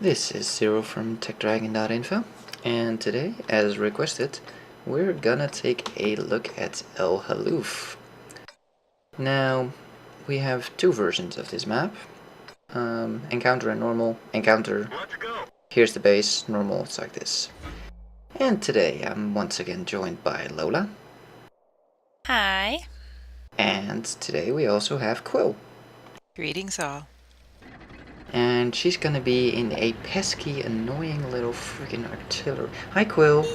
This is Zero from Techdragon.info, and today, as requested, we're gonna take a look at Halluf. Now, we have two versions of this map. Encounter and normal. Encounter, here's the base, normal, it's like this. And today I'm once again joined by Lola. Hi. And today we also have Quil. Greetings all. And she's gonna be in a pesky, annoying little freaking artillery. Hi, Quil.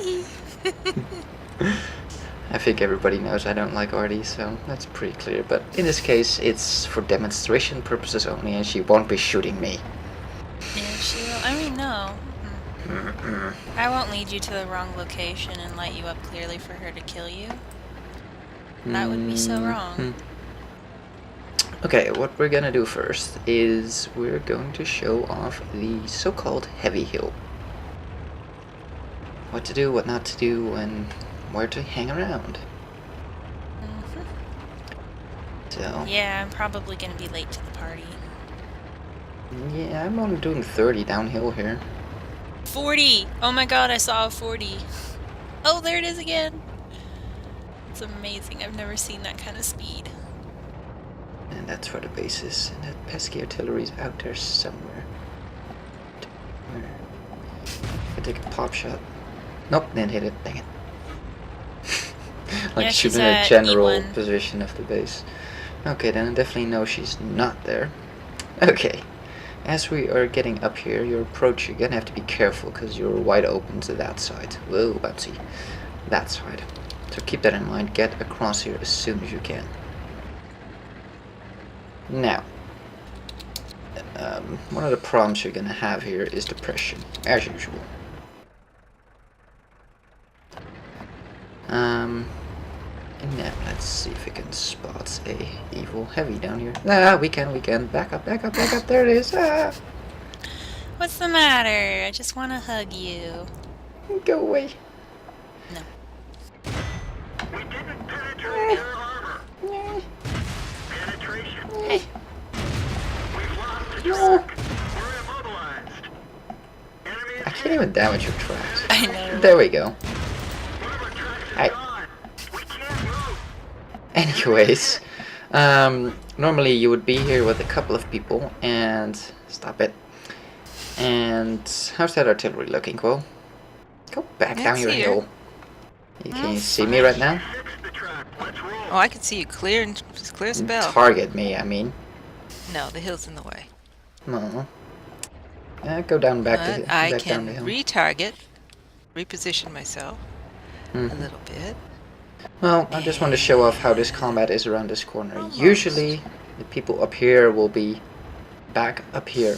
I think everybody knows I don't like arty, so that's pretty clear. But in this case, it's for demonstration purposes only, and she won't be shooting me. Yeah, she will. I mean, no. I won't lead you to the wrong location and light you up clearly for her to kill you. That would be so wrong. Okay, what we're gonna do first is we're going to show off the so-called heavy hill. What to do, what not to do, and where to hang around. So yeah, I'm probably gonna be late to the party. Yeah, I'm only doing 30 downhill here. 40! Oh my god, I saw a 40. Oh, there it is again! It's amazing. I've never seen that kind of speed. And that's where the base is, and that pesky artillery's out there somewhere. I take a pop shot. Nope, didn't hit it, dang it. Like yeah, shooting a general E1 position of the base. Okay, then I definitely know she's not there. Okay, as we are getting up here, your approach, you're gonna have to be careful because you're wide open to that side. Whoa, bouncy. That side. So keep that in mind, get across here as soon as you can. Now, one of the problems you're gonna have here is depression, as usual. Now let's see if we can spot a evil heavy down here. Ah, we can. Back up, there it is. Ah! What's the matter? I just want to hug you. Go away. No. We didn't penetrate your armor. Penetration. Hey. We've lost the track. We're immobilized. Enemy I can't even damage your tracks. I know. There we go. One of our tracks is I- gone. We can't move. Anyways, normally you would be here with a couple of people and stop it. And how's that artillery looking, Quil? Go back down your hill. Can you see me right now? Fix the track. Let's roll. Oh, I can see you clear as a bell. Target me, I mean. No, the hill's in the way. No. Go down back But the I down can the hill. retarget, reposition myself a little bit. Well, I just want to show off how this combat is around this corner. Almost. Usually, the people up here will be back up here.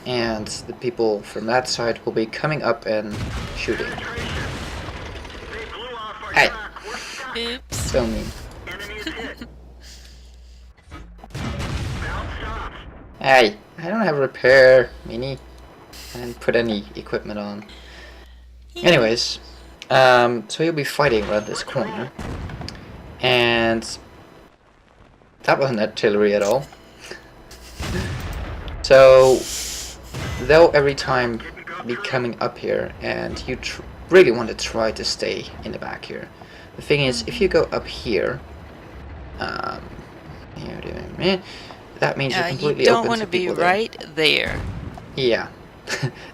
And the people from that side will be coming up and shooting. They blew off our Hey. track. We're stuck. Oops. So mean. Enemy is hit. Bounced off. Hey, I don't have repair, Mini. I didn't put any equipment on. Anyways, so you'll be fighting around this corner. And that wasn't artillery at all. So they'll every time be coming up here, and you really want to try to stay in the back here. The thing is, if you go up here, that means you're completely You don't open want to to be people there. right there. Yeah,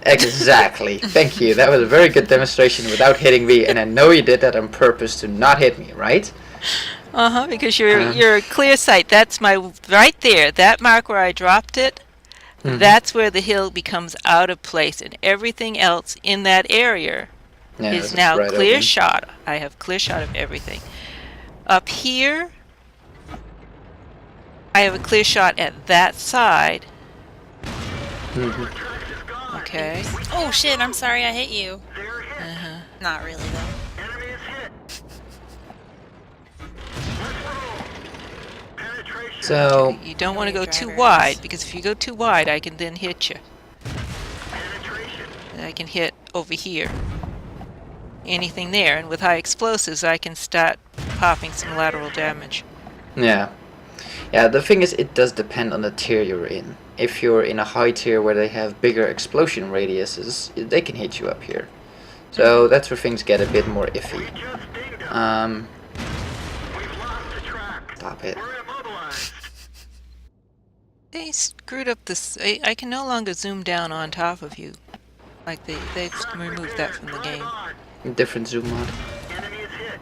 exactly. Thank you. That was a very good demonstration without hitting me, and I know you did that on purpose to not hit me, right? Because you're a clear sight. That's my right there. That mark where I dropped it. That's where the hill becomes out of place, and everything else in that area Yeah, is it's now right clear open. shot. I have clear shot of everything. Up here, I have a clear shot at that side. Okay. Oh shit, I'm sorry I hit you. They're hit. Not really though. Enemy is hit. Let's roll. Penetration. So, You don't want to go too Drivers. wide, because if you go too wide, I can then hit you. Penetration. And I can hit over here. Anything there, and with high explosives, I can start popping some lateral damage. yeah. Yeah, the thing is, it does depend on the tier you're in. if you're in a high tier where they have bigger explosion radiuses, they can hit you up here. So that's where things get a bit more iffy. We just dinged them. Um, We've lost the track. stop it. We're immobilized. They screwed up this. I can no longer zoom down on top of you. Like they Track removed repair. that from the Drive game. on. Different zoom mod. Enemy is hit.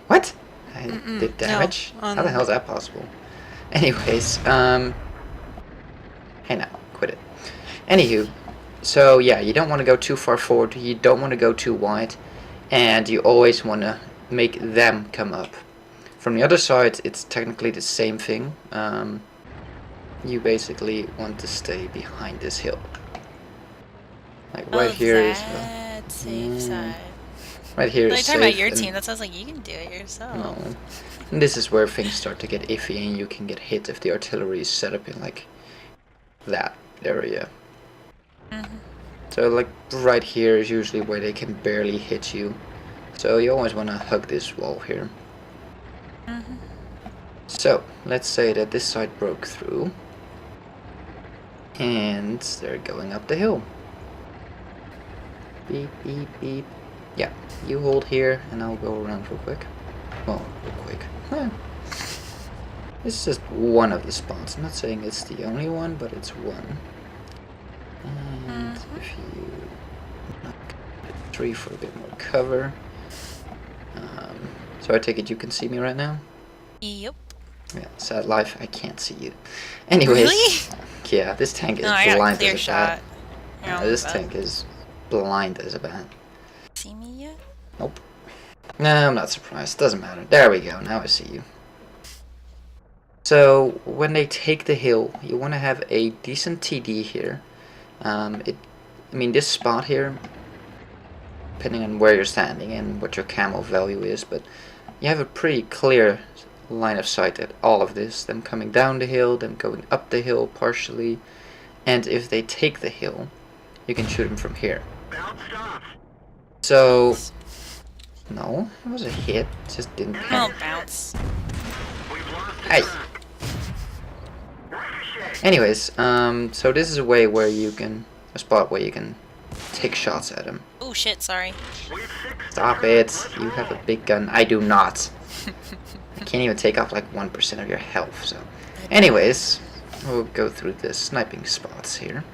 What? I did no, damage? on- How the hell is that possible? Anyways, hey now, quit it. Anywho, so yeah, you don't want to go too far forward, you don't want to go too wide, and you always want to make them come up. From the other side, it's technically the same thing. You basically want to stay behind this hill. Like right here is that safe side. right here Like, is talking about safe your and- team, that sounds like you can do it yourself. No. And this is where things start to get iffy and you can get hit if the artillery is set up in like that area. So like right here is usually where they can barely hit you. So you always want to hug this wall here. So let's say that this side broke through. And they're going up the hill. Beep, beep, beep. Yeah, you hold here and I'll go around real quick. Well, real quick. This is just one of the spots. I'm not saying it's the only one, but it's one. And if you knock the tree for a bit more cover. So I take it you can see me right now? Yep. Yeah, sad life, I can't see you. Anyways, Really? Yeah, this tank is No, I got a blind clear as a shot. bat. This tank is blind as a bat. See me yet? Nope. No, I'm not surprised. Doesn't matter. There we go. Now I see you. So when they take the hill, you want to have a decent TD here. I mean, this spot here, depending on where you're standing and what your camo value is, but you have a pretty clear line of sight at all of this. Them coming down the hill, them going up the hill partially, and if they take the hill, you can shoot them from here. Bounced off. So, no, it was a hit. Just didn't I'll hit. bounce. We've lost the Hey. track. Ricochet. Anyways, so this is a spot where you can take shots at him. Oh shit, sorry. We've fixed Stop the it. track. Let's You have a roll. big gun. I do not. I can't even take off like 1% of your health, so. Anyways, we'll go through the sniping spots here.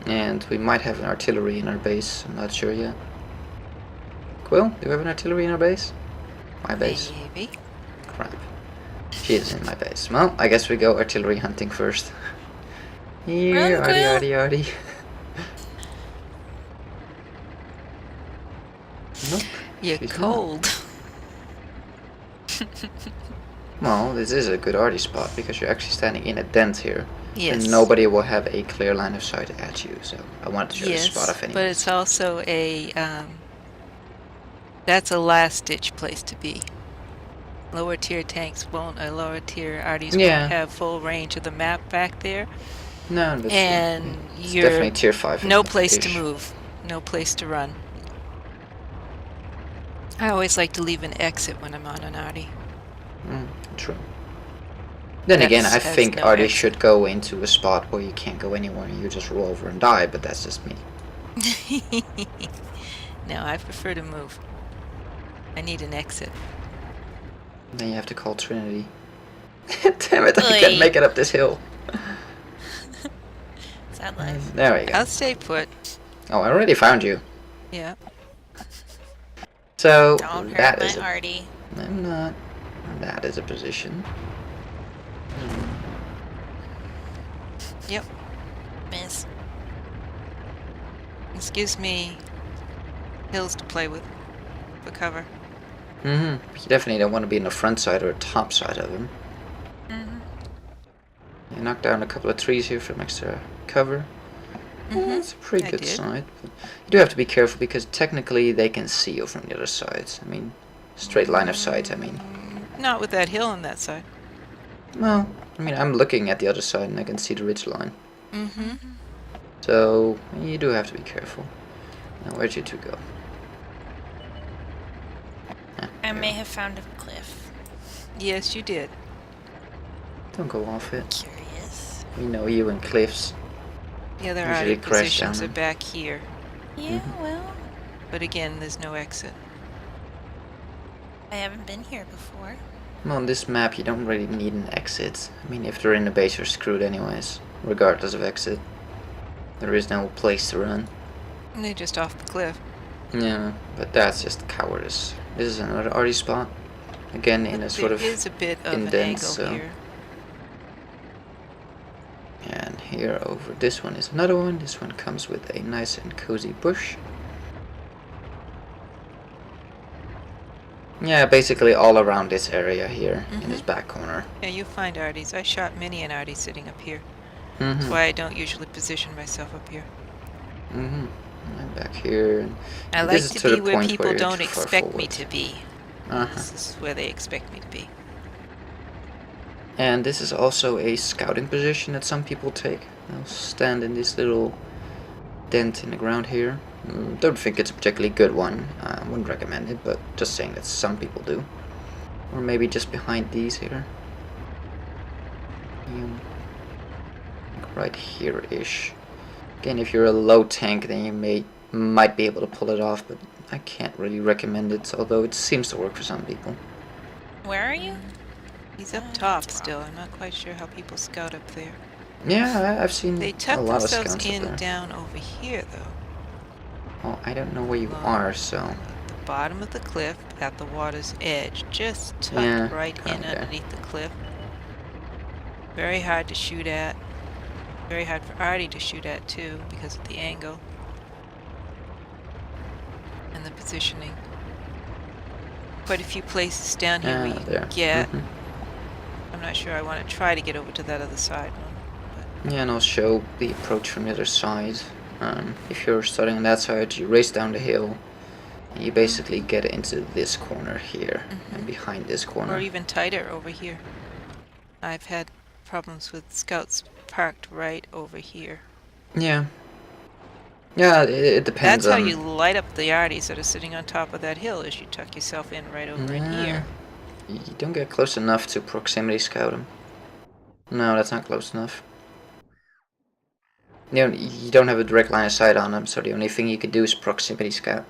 And we might have an artillery in our base. I'm not sure yet. Quill, do we have an artillery in our base? My base? Maybe. Crap. She is in my base. Well, I guess we go artillery hunting first. Here, Run, arty, Quill. arty, arty. Nope. You're she's not. cold. Well, this is a good arty spot because you're actually standing in a dent here. Yes. And nobody will have a clear line of sight at you, so I wanted to show Yes, this spot off anyway. but it's also a that's a last ditch place to be. Lower tier tanks won't, lower tier arties Yeah. won't have full range of the map back there, No, that's and it's you're definitely tier 5. no place to ish. move, no place to run. I always like to leave an exit when I'm on an arty. True. Then again, I That's- has think no arty exit. should go into a spot where you can't go anywhere and you just roll over and die, but that's just me. No, I prefer to move. I need an exit. Then you have to call Trinity. Damn it, I Oy. can't make it up this hill. Sad life. There we go. I'll stay put. Oh, I already found you. Yeah. So, Don't hurt that my is a... arty. I'm not. That is a position. Yep. Miss. This gives me hills to play with for cover. You definitely don't want to be in the front side or top side of him. You knock down a couple of trees here for extra cover. Yeah, it's a pretty I good did. side. But you do have to be careful because technically they can see you from the other side. I mean, straight line of sight, I mean. Not with that hill on that side. Well, I mean, I'm looking at the other side and I can see the ridge line. Mm-hmm. So, you do have to be careful. Now, where'd you two go? I may have found a cliff. Yes, you did. Don't go off it. Curious. We know you and Cliffs. The other Usually arty crash positions down are them. back here. Yeah, well, But again, there's no exit. I haven't been here before. Well, on this map you don't really need an exit. I mean, if they're in the base you're screwed anyways, regardless of exit. There is no place to run. And they're just off the cliff. Yeah, but that's just cowardice. This is another arty spot. Again, in a sort of There is a bit of an indent, angle so. here. And here over this one is another one. This one comes with a nice and cozy bush. Yeah, basically all around this area here, in this back corner. Yeah, you find arties. I shot many an arty sitting up here. Mm-hmm. That's why I don't usually position myself up here. Mm-hmm. And back here. And I like this is to the be where point people you're don't too far expect me forward. to be. Uh-huh. This is where they expect me to be. And this is also a scouting position that some people take. They'll stand in this little dent in the ground here. Don't think it's a particularly good one. I wouldn't recommend it, but just saying that some people do. Or maybe just behind these here. Like right here-ish. Again, if you're a low tank, then you might be able to pull it off, but I can't really recommend it, although it seems to work for some people. Where are you? He's up top still. I'm not quite sure how people scout up there. Yeah, I've seen They a tuck lot of themselves scouts up in there. down over here, though. Well, I don't know where you are, so... The bottom of the cliff at the water's edge, just tucked Yeah, right in kinda there. underneath the cliff. Very hard to shoot at. Very hard for arty to shoot at too, because of the angle and the positioning. Quite a few places down here where you there. can get. Mhm. I'm not sure I want to try to get over to that other side one. Yeah, and I'll show the approach from the other side. If you're starting on that side, you race down the hill, and you basically get into this corner here, and behind this corner. Or even tighter over here. I've had problems with scouts parked right over here. Yeah. Yeah, it depends That's how on... you light up the arties that are sitting on top of that hill, is you tuck yourself in right over in here. You don't get close enough to proximity scout them. No, that's not close enough. You don't have a direct line of sight on them, so the only thing you could do is proximity scout.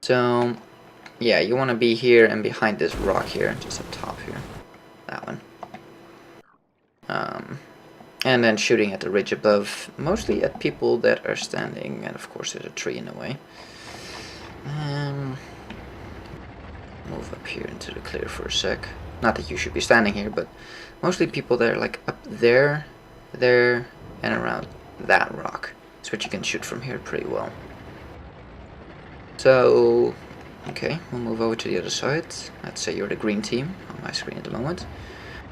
So, yeah, you want to be here and behind this rock here, just up top here. That one. And then shooting at the ridge above, mostly at people that are standing, and of course there's a tree in the way. Move up here into the clear for a sec. Not that you should be standing here, but mostly people that are like up there, there, and around that rock. That's what you can shoot from here pretty well. So, okay, we'll move over to the other side. Let's say you're the green team on my screen at the moment.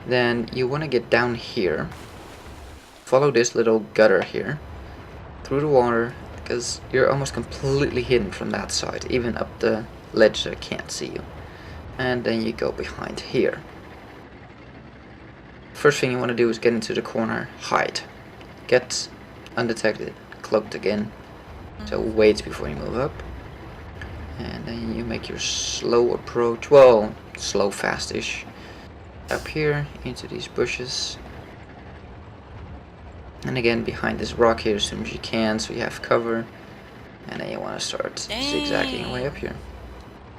Then you want to get down here. Follow this little gutter here through the water, because you're almost completely hidden from that side, even up the ledge that can't see you. And then you go behind here. First thing you want to do is get into the corner, hide. Get undetected, cloaked again. So wait before you move up. And then you make your slow approach, well, slow fast-ish. Up here, into these bushes. And again, behind this rock here as soon as you can, so you have cover. And then you want to start zigzagging your way up here.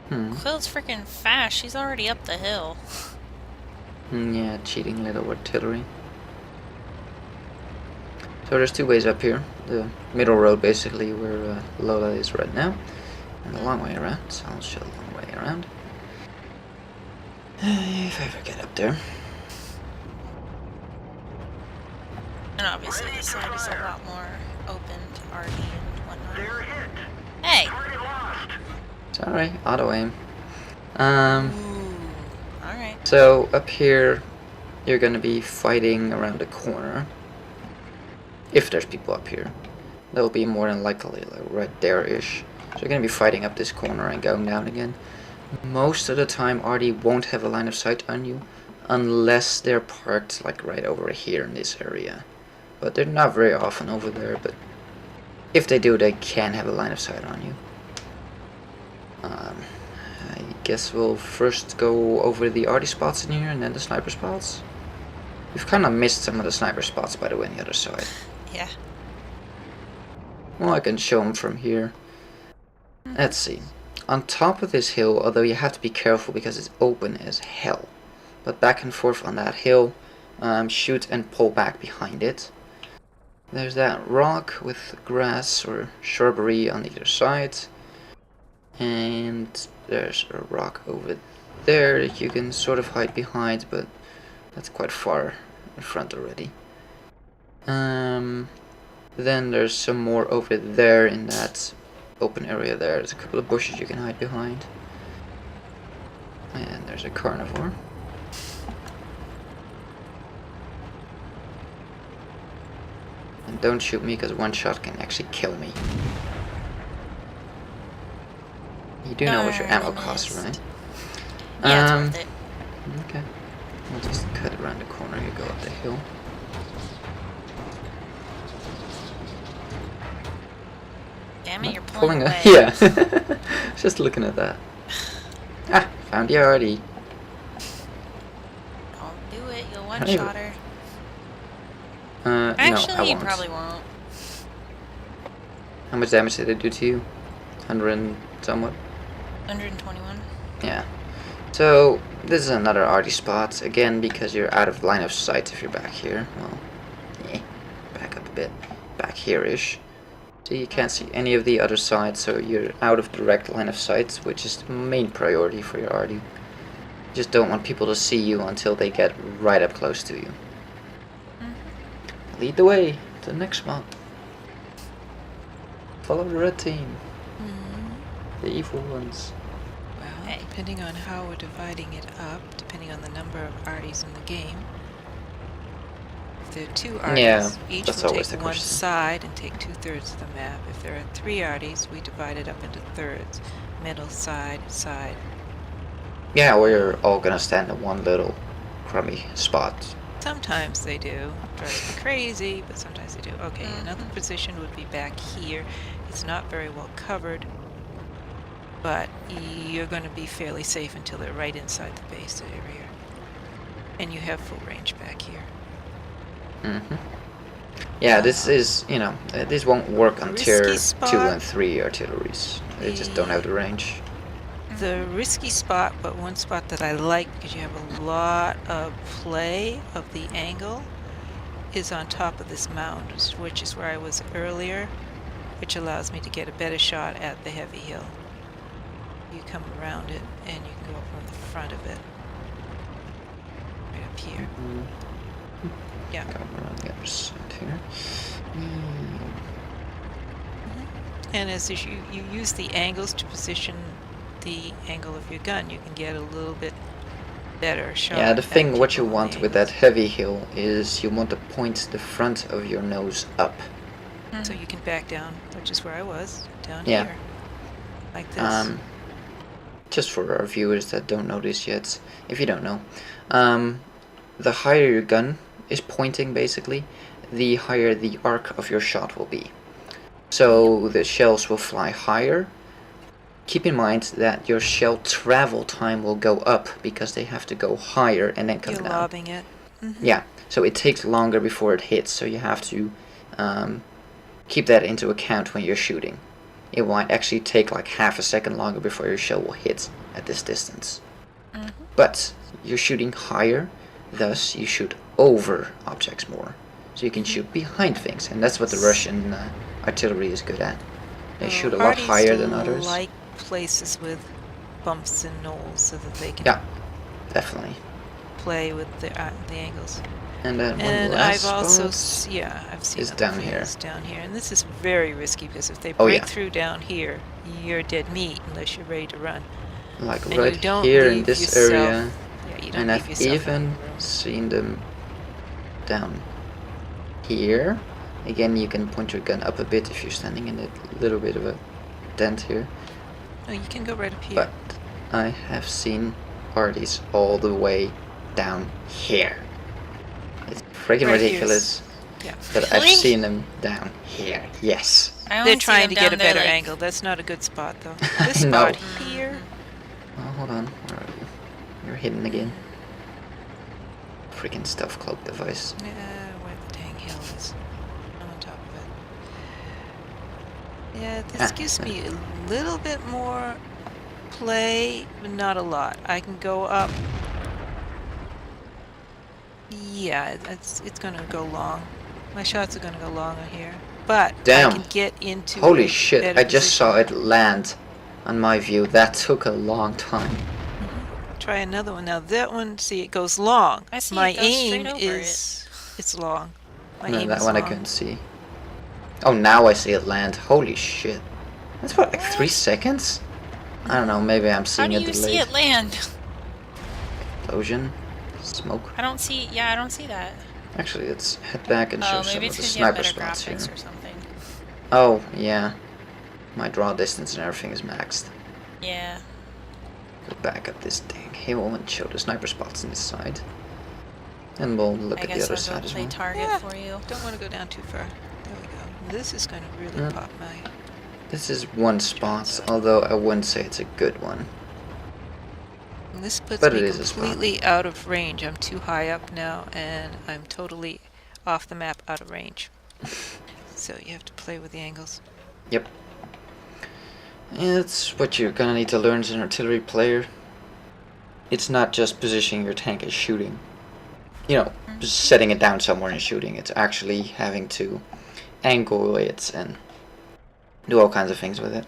Quill's freaking fast. She's already up the hill. Yeah, cheating little artillery. So there's two ways up here. The middle road, basically, where Lola is right now. And the long way around, so I'll show the long way around. If I ever get up there. And obviously this side is a lot more open to arty and whatnot. They're hit. Hey! Target lost. Sorry, auto aim. Alright. So up here, you're gonna be fighting around the corner. If there's people up here, they'll be more than likely like right there-ish. So you're gonna be fighting up this corner and going down again. Most of the time, arty won't have a line of sight on you, unless they're parked like right over here in this area. But they're not very often over there. But if they do, they can have a line of sight on you. I guess we'll first go over the arty spots in here and then the sniper spots. We've kind of missed some of the sniper spots, by the way, on the other side. Yeah. Well, I can show them from here. Let's see. On top of this hill, although you have to be careful because it's open as hell. But back and forth on that hill, shoot and pull back behind it. There's that rock with grass or shrubbery on either side. And there's a rock over there that you can sort of hide behind, but that's quite far in front already. Then there's some more over there in that open area there. There's a couple of bushes you can hide behind. And there's a carnivore. And don't shoot me because one shot can actually kill me. You do know what your ammo costs, right? Yeah, it's worth it. Okay. We'll just cut around the corner here, go up the hill. Damn it, you're pulling away. Yeah. Just looking at that. Ah, found the arty. Don't do it, you'll one-shot her. No, Actually, I you won't. probably won't. How much damage did it do to you? 100 and somewhat? 121. Yeah. So, this is another arty spot. Again, because you're out of line of sight if you're back here. Well, yeah. Back up a bit. Back here-ish. So you can't see any of the other sides, so you're out of direct line of sight, which is the main priority for your arty. You just don't want people to see you until they get right up close to you. Lead the way to the next spot. Follow the red team. The evil ones. Well, Hey. depending on how we're dividing it up, depending on the number of arties in the game. If there are 2 arties, Yeah, each that's will always take the one question. side and take 2/3 of the map. If there are 3 arties, we divide it up into thirds. Middle, side, side. Yeah, we're all gonna stand in one little crummy spot. Sometimes they do. Drives me crazy, but sometimes they do. Okay, another position would be back here. It's not very well covered, but you're going to be fairly safe until they're right inside the base area. And you have full range back here. Yeah, this is, this won't work on tier Risky 2 spot. and 3 artilleries. They just don't have the range. The risky spot, but one spot that I like because you have a lot of play of the angle, is on top of this mound, which is where I was earlier, which allows me to get a better shot at the heavy hill. You come around it and you can go up on the front of it. Right up here. Yeah. Come around the other side here. And as you use the angles to position the angle of your gun, you can get a little bit better shot. Yeah, the at thing, what you people on want the with that angles. heavy hill is you want to point the front of your nose up. So you can back down, which is where I was, down Yeah. here. Like this. Just for our viewers that don't know this yet, if you don't know, the higher your gun is pointing, basically, the higher the arc of your shot will be. So the shells will fly higher. Keep in mind that your shell travel time will go up because they have to go higher and then come You're down. lobbing it. Yeah, so it takes longer before it hits, so you have to keep that into account when you're shooting. It might actually take like half a second longer before your shell will hit at this distance. But you're shooting higher, thus you shoot over objects more. So you can shoot behind things, and that's what the Russian artillery is good at. They shoot a lot Arties higher than others. like places with bumps and knolls so that they can Yeah, definitely. play with the angles. And then one And last I've also, spot I've seen is other down here. fields down here, and this is very risky because if they Oh, break yeah. through down here, you're dead meat unless you're ready to run. like And right you don't here in leave this yourself- area. Yeah, you don't And leave I've yourself even enough room. seen them down here. Again, you can point your gun up a bit if you're standing in a little bit of a dent here. No, you can go right up here. But I have seen arties all the way down here. It's freaking Right, ridiculous yeah. that I've Really? seen them down here. Yes. I only They're see trying them to get a down there, better like, angle. That's not a good spot, though. This I know. spot here hold on. Where are you? You're hidden again. Freaking stuff cloak device. Yeah, where the dang hill is. I'm on top of it. Yeah, this gives me a little bit more play, but not a lot. I can go up. Yeah, it's gonna go long. My shots are gonna go longer here. But Damn. I can get into Holy a shit, better I just position. saw it land on my view. That took a long time. Try another one. Now that one, see, it goes long. I see My it goes straight aim over is it's long. My No, aim that is one I long. couldn't see. Oh, now I see it land. Holy shit. That's what, like 3 seconds? I don't know, maybe I'm How seeing do a you delay. see it land? Explosion? Smoke? I don't see. Yeah, I don't see that. Actually, let's head back and show Oh, some maybe of it's the because you have sniper better spots here. graphics or something. Oh, yeah. My draw distance and everything is maxed. Yeah. Go back up this dang hill and show the sniper spots on this side. And we'll look I at the guess other I'll side go as play well. target Yeah. for you. Don't want to go down too far. There we go. This is going to really Yeah. pop my... This is one spot, although I wouldn't say it's a good one. And this puts But me it is a spot. completely out of range. I'm too high up now, and I'm totally off the map, out of range. So you have to play with the angles. Yep. It's what you're gonna need to learn as an artillery player. It's not just positioning your tank as shooting. You know, just setting it down somewhere and shooting. It's actually having to angle it and do all kinds of things with it.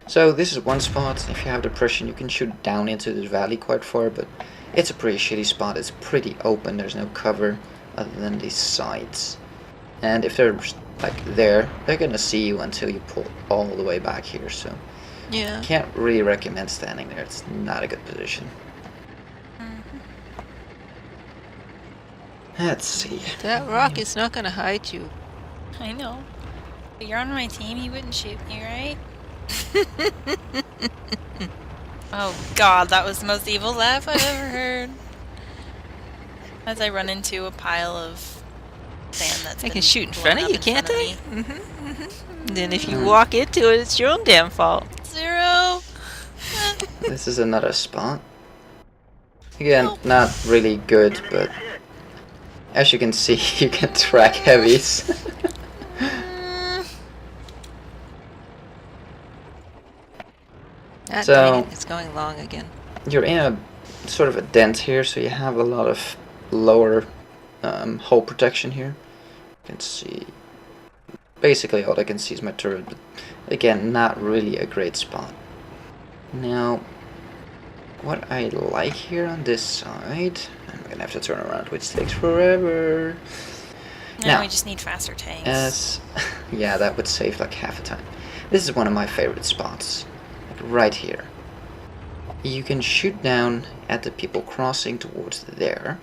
So this is one spot. If you have depression, you can shoot down into the valley quite far, but it's a pretty shitty spot. It's pretty open. There's no cover other than these sides. And if they're like there, they're gonna see you until you pull all the way back here. So Yeah. can't really recommend standing there. It's not a good position. Let's see. That rock is not going to hide you. I know. But you're on my team. You wouldn't shoot me, right? Oh God, that was the most evil laugh I've ever heard. As I run into a pile of sand that's They been can shoot in blown front of up you, in can't front they? of me. Then if you walk into it, it's your own damn fault. 0. This is another spot. Again, not really good, but as you can see, you can track heavies. Ah, So- dang it, it's going long again. You're in a sort of a dent here, so you have a lot of lower hull protection here. You can see basically all I can see is my turret, but again, not really a great spot. Now, what I like here on this side, I'm gonna have to turn around, which takes forever. Now we just need faster tanks. Yeah, that would save like half the time. This is one of my favorite spots, like right here. You can shoot down at the people crossing towards there,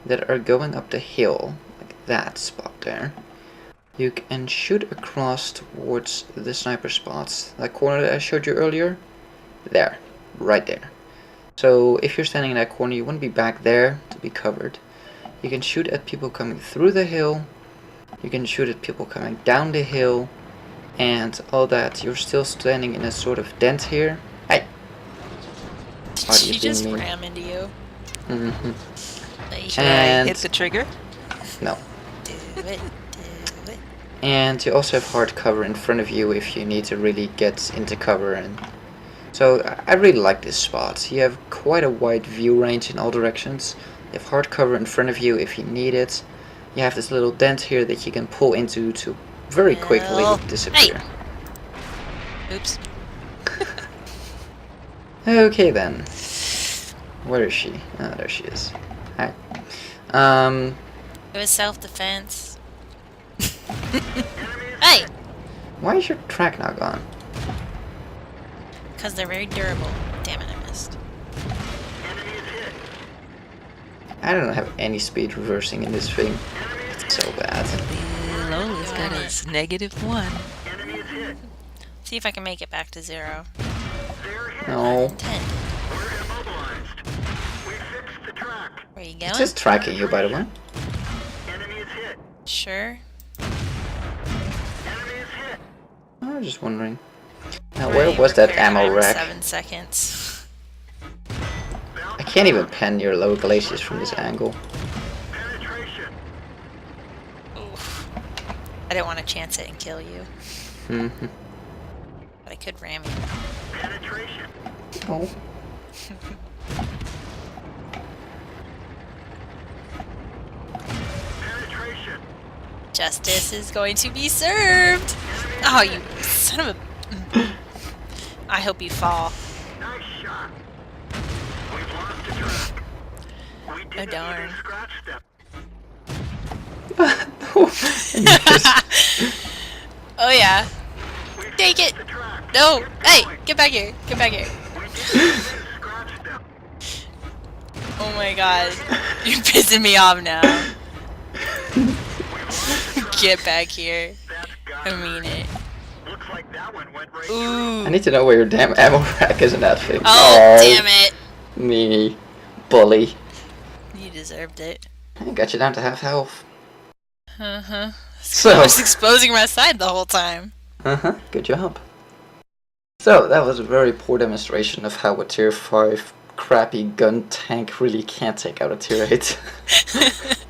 that are going up the hill, like that spot there. You can shoot across towards the sniper spots, that corner that I showed you earlier. There, right there. So if you're standing in that corner, you wouldn't be back there to be covered. You can shoot at people coming through the hill. You can shoot at people coming down the hill. And all that. You're still standing in a sort of dent here. Hey! Arty She is being just mean. ram into you. Mm-hmm. Should I And- hit the trigger? No. Do it, do it. And you also have hard cover in front of you if you need to really get into cover. And so I really like this spot. You have quite a wide view range in all directions. You have hard cover in front of you if you need it. You have this little dent here that you can pull into to very quickly Well, disappear. Oops. Okay then. Where is she? Ah, there she is. Hi. It was self-defense. Hey! Why is your track now gone? Because they're very durable. Damn it, I missed. I don't have any speed reversing in this thing. It's so bad. Lola's got his -1. See if I can make it back to 0. No. 10. We're immobilized. We fixed the track. Where you It going? says tracking you, by the way. Enemy is hit. Sure. Enemy is hit. I was just wondering. Now, where was that Repair ammo time, rack? 7 seconds. can't even pen your lower glaciers from this angle. Penetration. Oof. I didn't want to chance it and kill you. Mm-hmm. But I could ram you. Penetration. Oh. Penetration. Justice is going to be served! Oh, you son of a... I hope you fall. Nice shot. We've lost a track. We didn't darn. even scratch them. Oh yeah. We Take it! fixed the track. No! Get Hey! going. Get back here! Get back here! We didn't even scratch them. Oh my god. You're pissing me off now. Get back here. That's got I mean it. Looks like that one went right Ooh. I need to know where your damn ammo rack is in that thing. Oh, damn it. Me. Bully. You deserved it. I got you down to half health. Uh-huh. So- I was exposing my side the whole time. Uh-huh, good job. So, that was a very poor demonstration of how a tier 5 crappy gun tank really can't take out a tier 8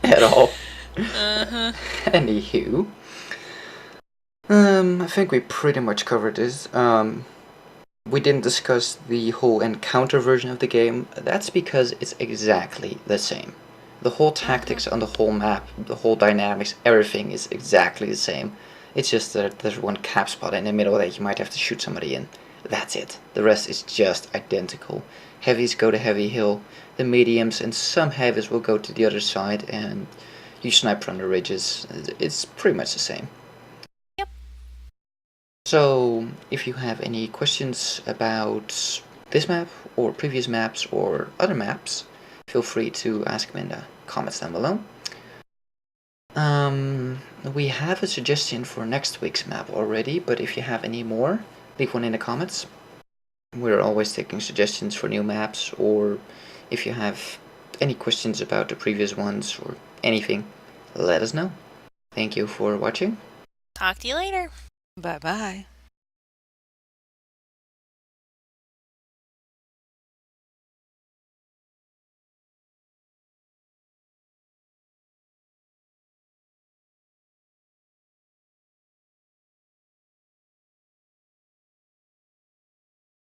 at all. Uh-huh. Anywho, I think we pretty much covered this. We didn't discuss the whole encounter version of the game. That's because it's exactly the same. The whole tactics on the whole map, the whole dynamics, everything is exactly the same. It's just that there's one cap spot in the middle that you might have to shoot somebody in. That's it. The rest is just identical. Heavies go to heavy hill, the mediums and some heavies will go to the other side, and you snipe from the ridges. It's pretty much the same. Yep. So, if you have any questions about this map, or previous maps, or other maps, feel free to ask them in the comments down below. We have a suggestion for next week's map already, but if you have any more, leave one in the comments. We're always taking suggestions for new maps, or if you have any questions about the previous ones, or anything, let us know. Thank you for watching. Talk to you later. Bye-bye.